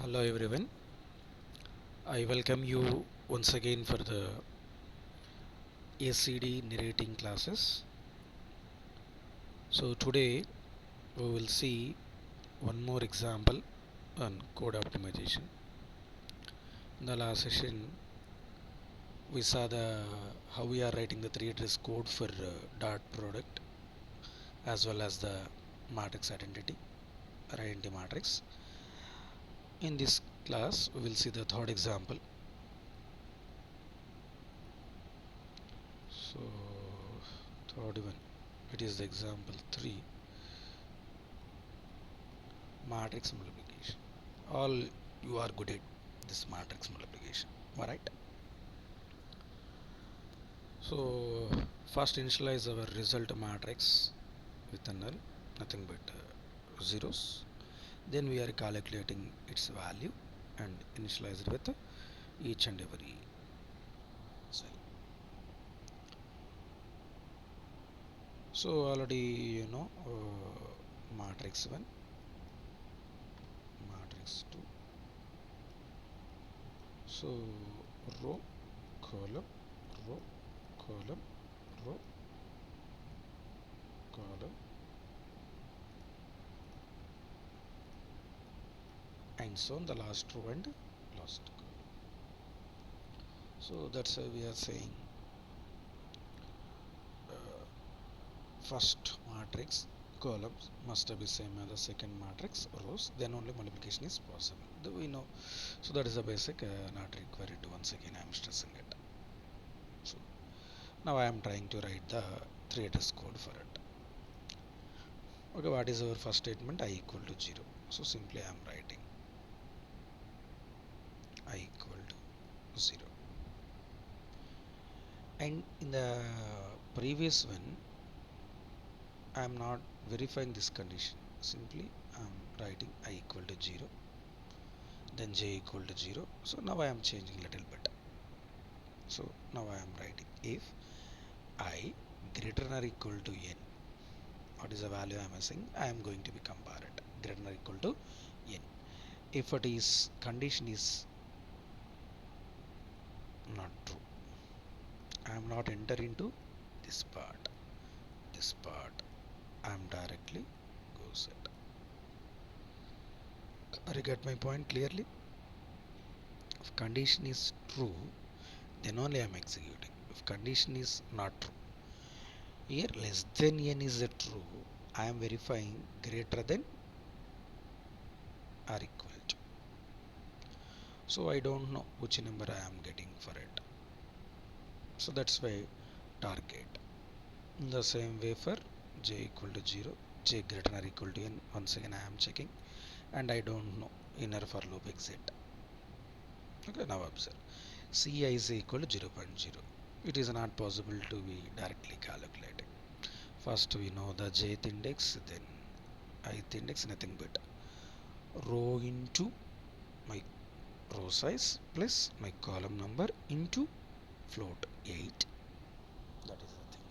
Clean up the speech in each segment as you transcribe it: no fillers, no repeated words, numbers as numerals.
Hello everyone, I welcome you once again for the ACD narrating classes. So today we will see one more example on code optimization. In the last session we saw the how we are writing the three address code for dot product as well as the matrix identity or identity matrix. In this class we will see the third example. So third one, it is the example 3, matrix multiplication. All you are good at this matrix multiplication, alright? So first initialize our result matrix with a null, nothing but zeros. Then we are calculating its value and initialize it with each and every cell. So already you know matrix 1, matrix 2. So row, column, row, column, row, column, and so on the last row and last column. So that's why we are saying first matrix columns must be same as the second matrix rows, then only multiplication is possible. We know, so that is the basic, not required. Once again I am stressing it. So now I am trying to write the three address code for it. Okay, what is our first statement? I equal to 0. So simply I am writing I equal to 0, and in the previous one I am not verifying this condition. Simply I am writing I equal to 0, then j equal to 0. So now I am changing little bit. So now I am writing if I greater than or equal to n, what is the value I am saying? I am going to be compare it greater than or equal to n. If it is condition is not true, I am not enter into this part. This part I am directly go set. You get my point clearly? If condition is true, then only I am executing. If condition is not true, here less than n is a true, I am verifying greater than or equal to. So I don't know which number I am getting for it. So that's why target. In the same way for j equal to 0, j greater than or equal to n, once again I am checking, and I don't know inner for loop exit. Okay, now observe. Ci is equal to 0.0. It is not possible to be directly calculating. First we know the jth index, then ith index, nothing but row into my row size plus my column number into float 8. That is the thing.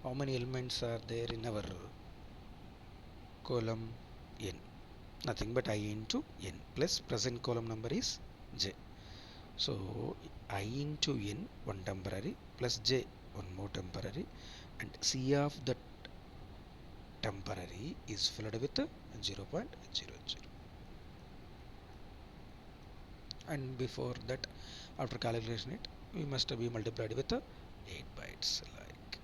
How many elements are there in our column? N. Nothing but I into n plus present column number is j. So I into n, one temporary, plus j, one more temporary, and c of that temporary is filled with 0.00. And before that, after calculation it, we must be multiplied with 8 bytes like.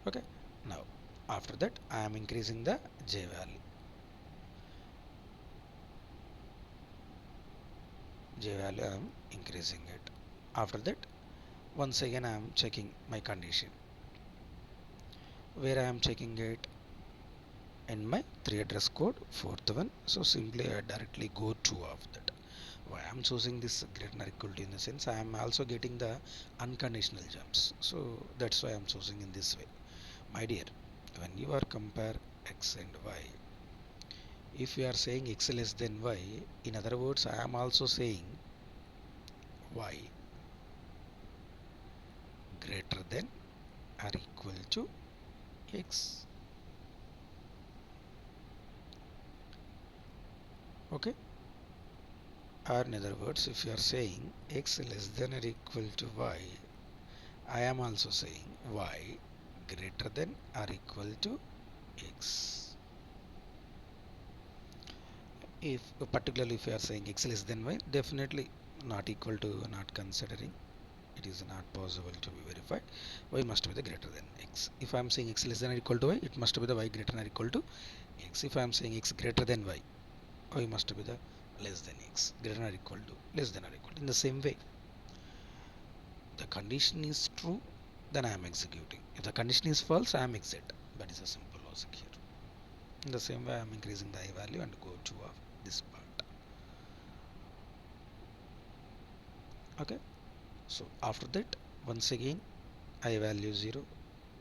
Okay, now after that I am increasing the j value. I am increasing it. After that, once again I am checking my condition. Where I am checking it? In my 3 address code, fourth one. So simply I directly go to of that. Why I am choosing this greater than or equal to, in the sense I am also getting the unconditional jumps. So that's why I am choosing in this way. My dear, when you are compare x and y, if you are saying x less than y, in other words I am also saying y greater than or equal to x. Okay, or in other words, if you are saying x less than or equal to y, I am also saying y greater than or equal to x. If particularly if you are saying x less than y, definitely not equal to, not considering, it is not possible to be verified. Y must be the greater than x. If I am saying x less than or equal to y, it must be the y greater than or equal to x. If I am saying x greater than y must be the less than x, greater than or equal to, less than or equal to. In the same way, the condition is true, then I am executing. If the condition is false, I am exit. That is a simple logic here. In the same way, I am increasing the I value and go to this part. Okay. So after that, once again, I value 0,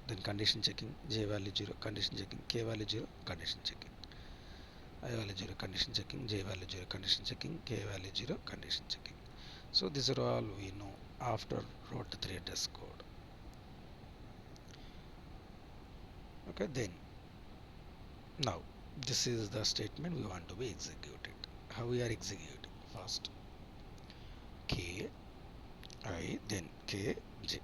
then condition checking, j value 0, condition checking, k value 0, condition checking, I value 0, condition checking, j value 0, condition checking, k value 0, condition checking. So these are all we know after wrote the 3 address code. Okay, then now this is the statement we want to be executed. How we are executing? First k I, then k j,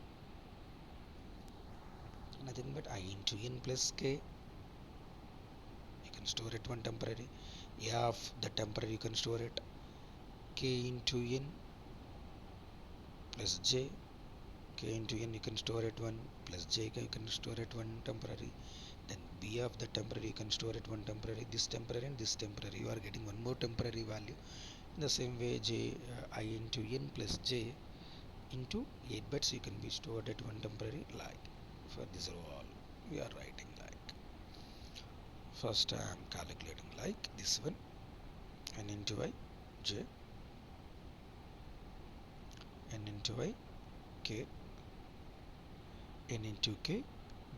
nothing but I into n plus k. You can store it one temporary. Of the temporary you can store it k into n plus j. K into n you can store it 1 plus j you can store it 1 temporary. Then b of the temporary you can store it 1 temporary, this temporary and this temporary. You are getting one more temporary value. In the same way, I into n plus j into 8 bits you can be stored at 1 temporary like. For this all we are writing like. First I am calculating like this one, n into I j, n into I k, n into k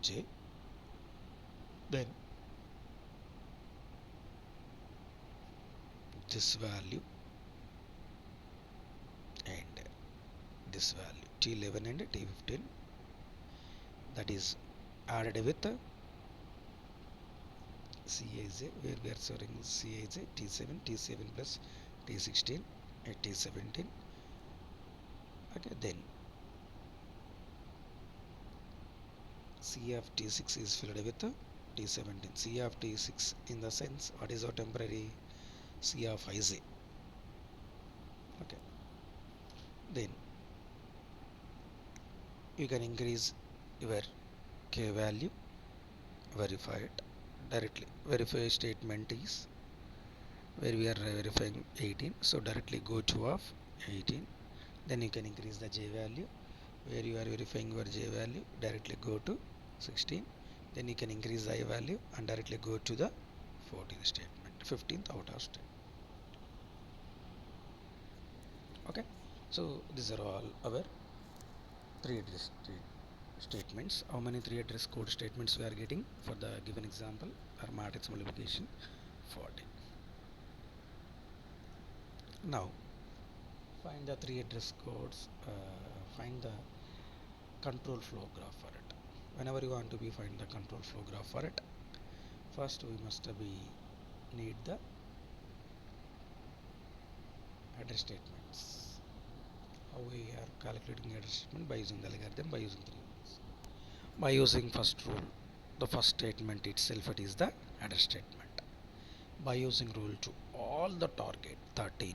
j, then this value and this value t11 and t15, that is added with Cij, where we are storing Cij t7 plus t16 at t17. Okay, then C of t6 is filled with t17. C of t6 in the sense what is our temporary C of ij. Okay, then you can increase your k value, verify it directly. Verify statement is where we are verifying 18, so directly go to of 18. Then you can increase the j value, where you are verifying your j value, directly go to 16. Then you can increase the I value and directly go to the 14th statement, 15th out of state. Okay, so these are all our 3 address statements. How many 3 address code statements we are getting for the given example or matrix multiplication? 40. Now find the 3 address codes, find the control flow graph for it. Whenever you want to be find the control flow graph for it, first we must be need the address statements. How we are calculating address statement? By using the algorithm, by using 3 rules. By using first rule, the first statement itself, it is the address statement. By using rule 2, all the target 13,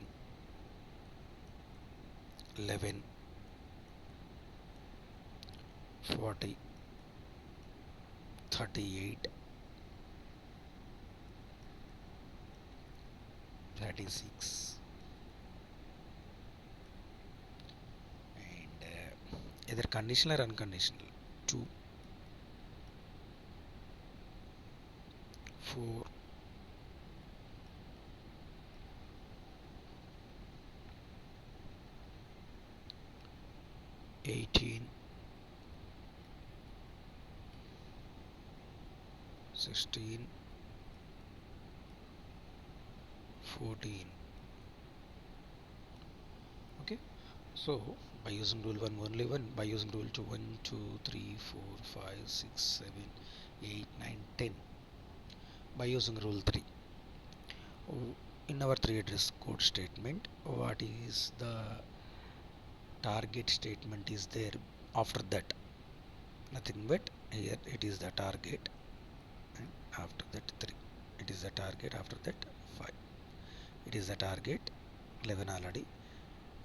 11, 40, 38, 36, and either conditional or unconditional. 2, 4, 18, 16, 14. Okay, so by using rule 1 only 1, by using rule 2 1 2 3 4 5 6 7 8 9 10, by using rule 3 in our three address code statement, what is the target statement is there after that? Nothing but here it is the target, and after that 3. It is the target, after that 5. It is the target 11 already.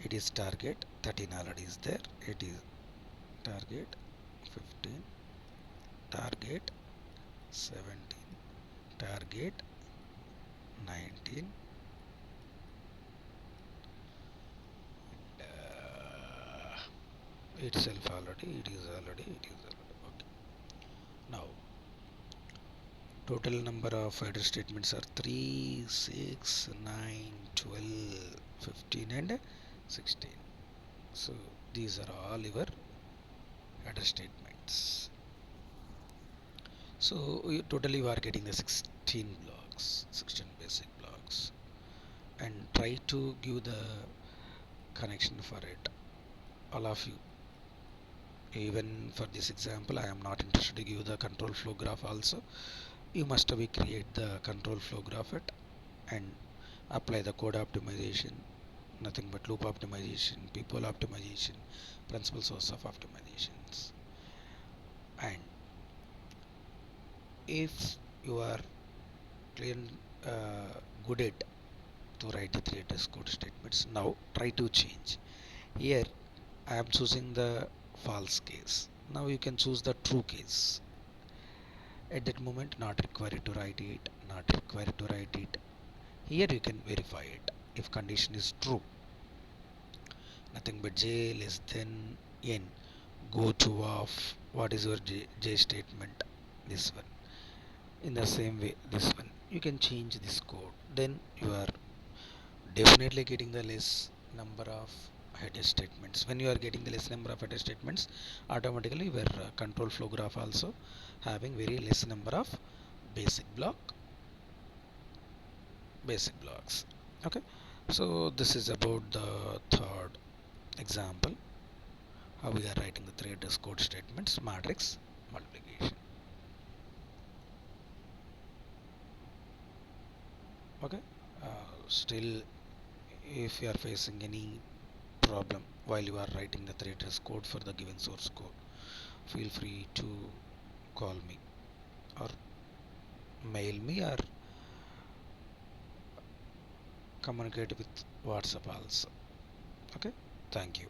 It is target 13 already is there. It is target 15, target 17, target 19, itself already, it is already, okay. Now total number of header statements are 3, 6, 9, 12, 15 and 16. So these are all your header statements. So totally you are getting the 16 blocks, 16 basic blocks, and try to give the connection for it, all of you. Even for this example I am not interested to give the control flow graph also. You must be create the control flow graph it and apply the code optimization, nothing but loop optimization, people optimization, principal source of optimizations. And if you are clear, good at to write the three address code statements, now try to change. Here I am choosing the false case. Now you can choose the true case. At that moment not required to write it, not required to write it. Here you can verify it. If condition is true, nothing but j less than n, go to off. What is your j statement? This one. In the same way this one you can change this code, then you are definitely getting the less number of header statements. When you are getting the less number of header statements, automatically your control flow graph also having very less number of basic blocks. Okay, so this is about the third example, how we are writing the three address code statements matrix multiplication. Okay, still if you are facing any problem while you are writing the three address code for the given source code, feel free to call me or mail me or communicate with WhatsApp also. Okay, thank you.